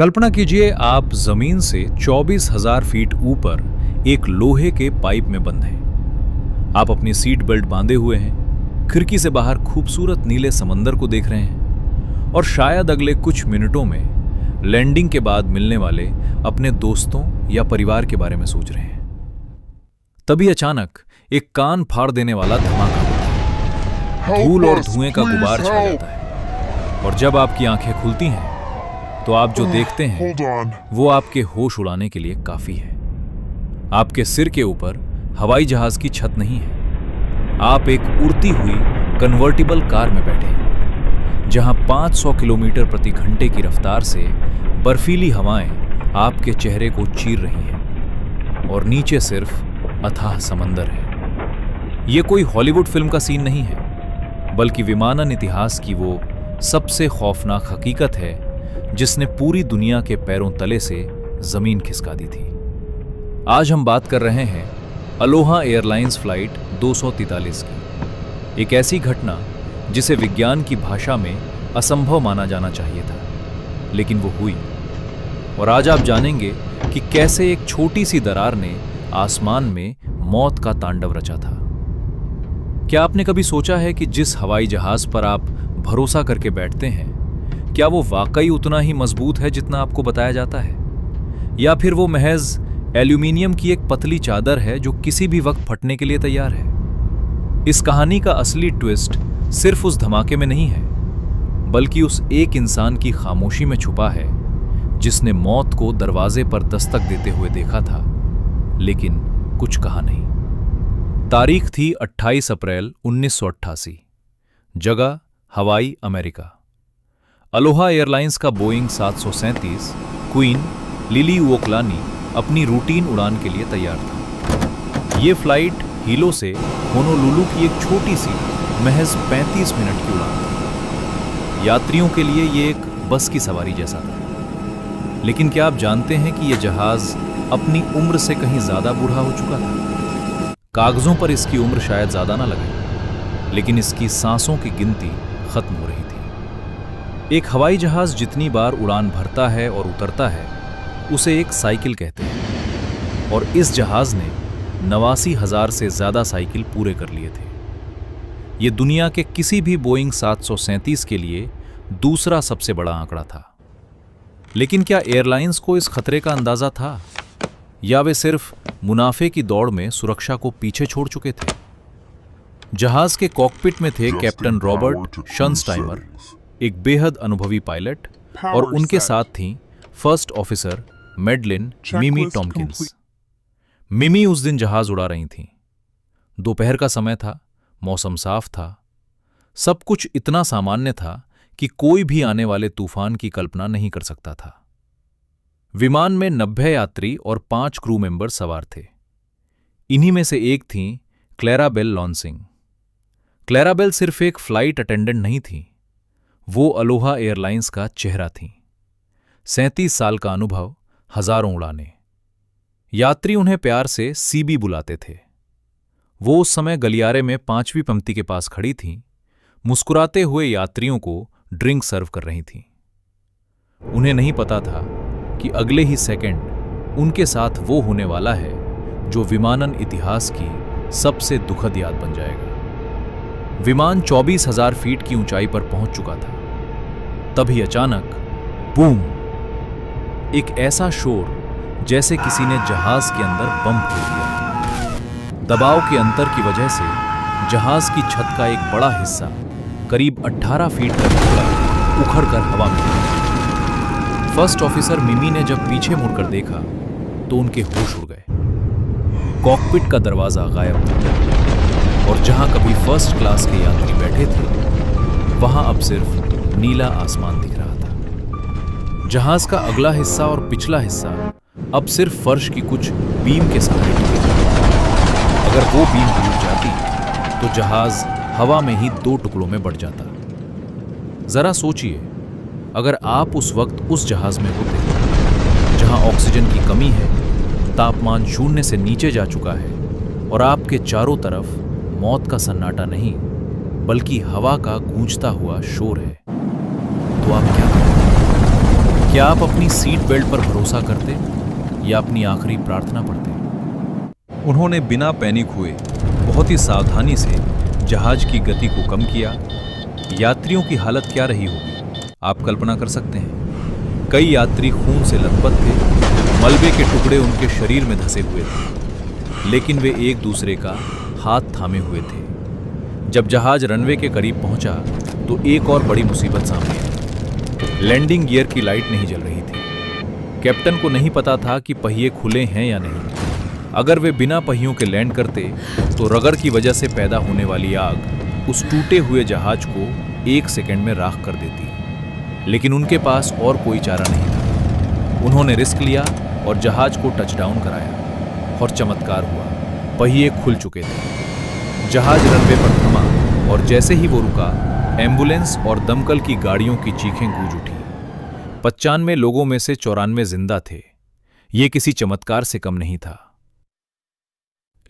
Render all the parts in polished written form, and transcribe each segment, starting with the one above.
कल्पना कीजिए आप जमीन से 24,000 फीट ऊपर एक लोहे के पाइप में बंद हैं। आप अपनी सीट बेल्ट बांधे हुए हैं, खिड़की से बाहर खूबसूरत नीले समंदर को देख रहे हैं और शायद अगले कुछ मिनटों में लैंडिंग के बाद मिलने वाले अपने दोस्तों या परिवार के बारे में सोच रहे हैं। तभी अचानक एक कान फाड़ देने वाला धमाका होता है, धूल और धुएं का गुबार छा जाता है और जब आपकी आंखें खुलती हैं तो आप जो देखते हैं वो आपके होश उड़ाने के लिए काफी है। आपके सिर के ऊपर हवाई जहाज की छत नहीं है, आप एक उड़ती हुई कन्वर्टिबल कार में बैठे हैं जहां 500 किलोमीटर प्रति घंटे की रफ्तार से बर्फीली हवाएं आपके चेहरे को चीर रही हैं और नीचे सिर्फ अथाह समंदर है। ये कोई हॉलीवुड फिल्म का सीन नहीं है, बल्कि विमानन इतिहास की वो सबसे खौफनाक हकीकत है जिसने पूरी दुनिया के पैरों तले से जमीन खिसका दी थी। आज हम बात कर रहे हैं अलोहा एयरलाइंस फ्लाइट 243 की, एक ऐसी घटना जिसे विज्ञान की भाषा में असंभव माना जाना चाहिए था, लेकिन वो हुई। और आज आप जानेंगे कि कैसे एक छोटी सी दरार ने आसमान में मौत का तांडव रचा था। क्या आपने कभी सोचा है कि जिस हवाई जहाज पर आप भरोसा करके बैठते हैं, क्या वो वाकई उतना ही मजबूत है जितना आपको बताया जाता है, या फिर वो महज एल्यूमिनियम की एक पतली चादर है जो किसी भी वक्त फटने के लिए तैयार है? इस कहानी का असली ट्विस्ट सिर्फ उस धमाके में नहीं है, बल्कि उस एक इंसान की खामोशी में छुपा है जिसने मौत को दरवाजे पर दस्तक देते हुए देखा था, लेकिन कुछ कहा नहीं। तारीख थी 28 अप्रैल 1988, जगह हवाई, अमेरिका। अलोहा एयरलाइंस का बोइंग 737 क्वीन लिली वोकलानी अपनी रूटीन उड़ान के लिए तैयार था। ये फ्लाइट हीलो से होनोलुलु की एक छोटी सी महज 35 मिनट की उड़ान थी। यात्रियों के लिए ये एक बस की सवारी जैसा था। लेकिन क्या आप जानते हैं कि यह जहाज अपनी उम्र से कहीं ज्यादा बूढ़ा हो चुका था? कागजों पर इसकी उम्र शायद ज्यादा ना लगे, लेकिन इसकी सांसों की गिनती खत्म हो रही थी। एक हवाई जहाज जितनी बार उड़ान भरता है और उतरता है, उसे एक साइकिल कहते हैं, और इस जहाज ने 89,000 से ज्यादा साइकिल पूरे कर लिए थे। यह दुनिया के किसी भी बोइंग 737 के लिए दूसरा सबसे बड़ा आंकड़ा था। लेकिन क्या एयरलाइंस को इस खतरे का अंदाजा था, या वे सिर्फ मुनाफे की दौड़ में सुरक्षा को पीछे छोड़ चुके थे? जहाज के कॉकपिट में थे कैप्टन रॉबर्ट शनस्टाइमर, एक बेहद अनुभवी पायलट, और उनके साथ थीं फर्स्ट ऑफिसर मेडलिन मिमी टॉम्किंस। मिमी उस दिन जहाज उड़ा रही थीं। दोपहर का समय था, मौसम साफ था, सब कुछ इतना सामान्य था कि कोई भी आने वाले तूफान की कल्पना नहीं कर सकता था। विमान में 90 यात्री और 5 क्रू मेंबर सवार थे। इन्हीं में से एक थीं क्लेराबेल लॉन्सिंग। क्लेराबेल सिर्फ एक फ्लाइट अटेंडेंट नहीं थी, वो अलोहा एयरलाइंस का चेहरा थीं। 37 साल का अनुभव, हजारों उड़ानें। यात्री उन्हें प्यार से सीबी बुलाते थे। वो उस समय गलियारे में 5वीं पंक्ति के पास खड़ी थीं, मुस्कुराते हुए यात्रियों को ड्रिंक सर्व कर रही थीं। उन्हें नहीं पता था कि अगले ही सेकंड उनके साथ वो होने वाला है जो विमानन इतिहास की सबसे दुखद याद बन जाएगा। विमान 24,000 फीट की ऊंचाई पर पहुंच चुका था। तभी अचानक बूम, एक ऐसा शोर जैसे किसी ने जहाज के अंदर बम फोड़ दिया। दबाव के अंतर की वजह से जहाज की छत का एक बड़ा हिस्सा करीब 18 फीट का टुकड़ा उखड़कर हवा में उड़ा। फर्स्ट ऑफिसर मिमी ने जब पीछे मुड़कर देखा तो उनके होश उड़ गए। कॉकपिट का दरवाजा गायब था और जहां कभी फर्स्ट क्लास के यात्री बैठे थे, वहां अब सिर्फ नीला आसमान दिख रहा था। जहाज का अगला हिस्सा और पिछला हिस्सा अब सिर्फ फर्श की कुछ बीम के सहारे टिके थे। अगर वो बीम टूट जाती तो जहाज हवा में ही 2 टुकड़ों में बढ़ जाता। जरा सोचिए, अगर आप उस वक्त उस जहाज में होते जहां ऑक्सीजन की कमी है, तापमान 0 से नीचे जा चुका है और आपके चारों तरफ मौत का सन्नाटा नहीं बल्कि हवा का गूंजता हुआ शोर है, तो आप क्या करेंगे? क्या आप अपनी सीट बेल्ट पर भरोसा करते या अपनी आखिरी प्रार्थना पढ़ते? उन्होंने बिना पैनिक हुए बहुत ही सावधानी से जहाज की गति को कम किया। यात्रियों की हालत क्या रही होगी, आप कल्पना कर सकते हैं। कई यात्री खून से लथपथ थे, मलबे के टुकड़े उनके शरीर में धंसे हुए थे, लेकिन वे एक दूसरे का हाथ थामे हुए थे। जब जहाज रनवे के करीब पहुंचा तो एक और बड़ी मुसीबत सामने आई। लैंडिंग गियर की लाइट नहीं जल रही थी। कैप्टन को नहीं पता था कि पहिए खुले हैं या नहीं। अगर वे बिना पहियों के लैंड करते तो रगर की वजह से पैदा होने वाली आग उस टूटे हुए जहाज को 1 सेकंड में राख कर देती। लेकिन उनके पास और कोई चारा नहीं था। उन्होंने रिस्क लिया और जहाज को टचडाउन कराया और चमत्कार हुआ, पहिए खुल चुके थे। जहाज रनवे पर थमा और जैसे ही वो रुका, एम्बुलेंस और दमकल की गाड़ियों की चीखें गूंज उठी। 95 लोगों में से 94 जिंदा थे। ये किसी चमत्कार से कम नहीं था।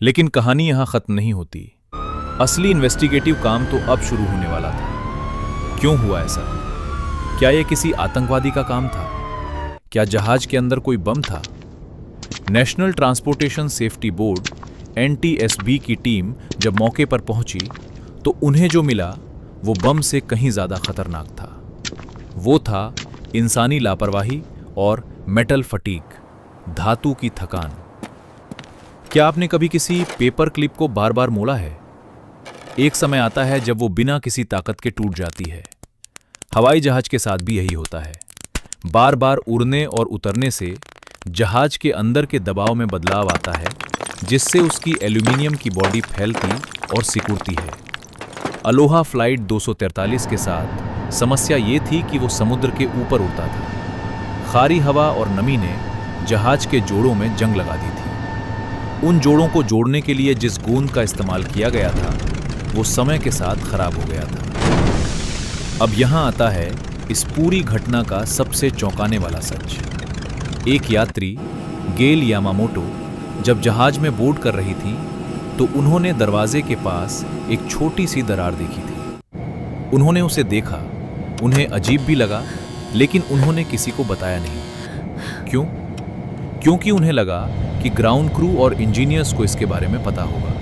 लेकिन कहानी यहां खत्म नहीं होती। असली इन्वेस्टिगेटिव काम तो अब शुरू होने वाला था। क्यों हुआ ऐसा? क्या यह किसी आतंकवादी का काम था? क्या जहाज के अंदर कोई बम था? National transportation safety board NTSB की टीम जब मौके पर पहुंची तो उन्हें जो मिला वो बम से कहीं ज्यादा खतरनाक था। वो था इंसानी लापरवाही और मेटल फटीग, धातु की थकान। क्या आपने कभी किसी पेपर क्लिप को बार बार मोड़ा है? एक समय आता है जब वो बिना किसी ताकत के टूट जाती है। हवाई जहाज के साथ भी यही होता है। बार बार उड़ने और उतरने से जहाज के अंदर के दबाव में बदलाव आता है, जिससे उसकी एल्यूमिनियम की बॉडी फैलती और सिकुड़ती है। अलोहा फ्लाइट 243 के साथ समस्या ये थी कि वो समुद्र के ऊपर उड़ता था। खारी हवा और नमी ने जहाज के जोड़ों में जंग लगा दी थी। उन जोड़ों को जोड़ने के लिए जिस गोंद का इस्तेमाल किया गया था वो समय के साथ खराब हो गया था। अब यहां आता है इस पूरी घटना का सबसे चौंकाने वाला सच। एक यात्री गेल यामामोटो जब जहाज में बोर्ड कर रही थी तो उन्होंने दरवाजे के पास एक छोटी सी दरार देखी थी। उन्होंने उसे देखा, उन्हें अजीब भी लगा, लेकिन उन्होंने किसी को बताया नहीं। क्यों? क्योंकि उन्हें लगा कि ग्राउंड क्रू और इंजीनियर्स को इसके बारे में पता होगा।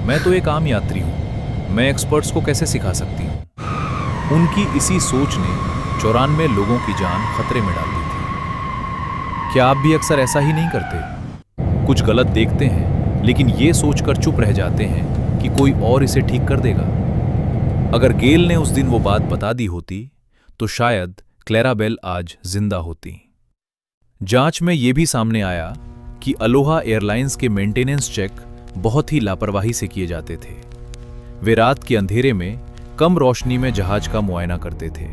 मैं तो एक आम यात्री हूं, मैं एक्सपर्ट्स को कैसे सिखा सकती हूं? उनकी इसी सोच ने 94 लोगों की जान खतरे में डाल दी थी। क्या आप भी अक्सर ऐसा ही नहीं करते? कुछ गलत देखते हैं लेकिन ये सोचकर चुप रह जाते हैं कि कोई और इसे ठीक कर देगा। अगर गेल ने उस दिन वो बात बता दी होती तो शायद क्लेराबेल आज जिंदा होती। जांच में यह भी सामने आया कि अलोहा एयरलाइंस के मेंटेनेंस चेक बहुत ही लापरवाही से किए जाते थे। वे रात के अंधेरे में कम रोशनी में जहाज का मुआयना करते थे।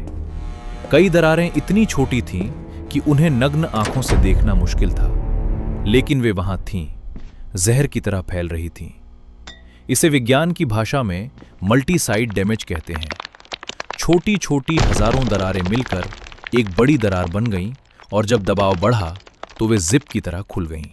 कई दरारें इतनी छोटी थीं कि उन्हें नग्न आंखों से देखना मुश्किल था, लेकिन वे वहां थीं, जहर की तरह फैल रही थीं। इसे विज्ञान की भाषा में मल्टी साइड डैमेज कहते हैं। छोटी छोटी हजारों दरारें मिलकर एक बड़ी दरार बन गईं और जब दबाव बढ़ा तो वे जिप की तरह खुल गईं।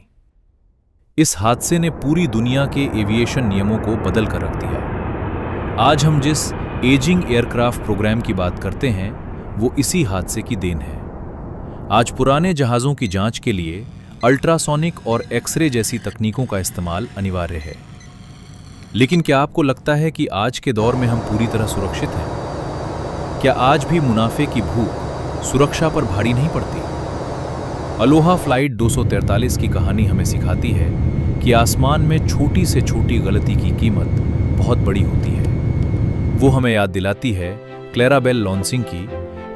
इस हादसे ने पूरी दुनिया के एविएशन नियमों को बदल कर रख दिया। आज हम जिस एजिंग एयरक्राफ्ट प्रोग्राम की बात करते हैं वो इसी हादसे की देन है। आज पुराने जहाज़ों की जांच के लिए अल्ट्रासोनिक और एक्सरे जैसी तकनीकों का इस्तेमाल अनिवार्य है। लेकिन क्या आपको लगता है कि आज के दौर में हम पूरी तरह सुरक्षित हैं? क्या आज भी मुनाफे की भूख सुरक्षा पर भारी नहीं पड़ती? अलोहा फ्लाइट 243 की कहानी हमें सिखाती है कि आसमान में छोटी से छोटी गलती की कीमत बहुत बड़ी होती है। वो हमें याद दिलाती है क्लेराबेल लॉन्सिंग की,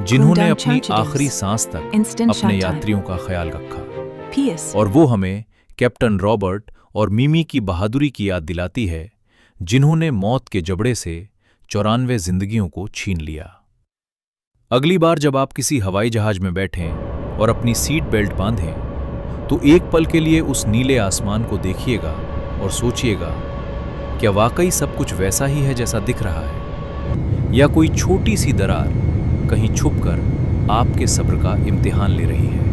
जिन्होंने अपनी आखिरी सांस तक अपने यात्रियों का ख्याल रखा। और वो हमें कैप्टन रॉबर्ट और मिमी की बहादुरी की याद दिलाती है, जिन्होंने मौत के जबड़े से 94 जिंदगियों को छीन लिया। अगली बार जब आप किसी हवाई जहाज में बैठें और अपनी सीट बेल्ट बांधें तो एक पल के लिए उस नीले आसमान को देखिएगा और सोचिएगा, क्या वाकई सब कुछ वैसा ही है जैसा दिख रहा है, या कोई छोटी सी दरार कहीं छुपकर आपके सब्र का इम्तिहान ले रही है?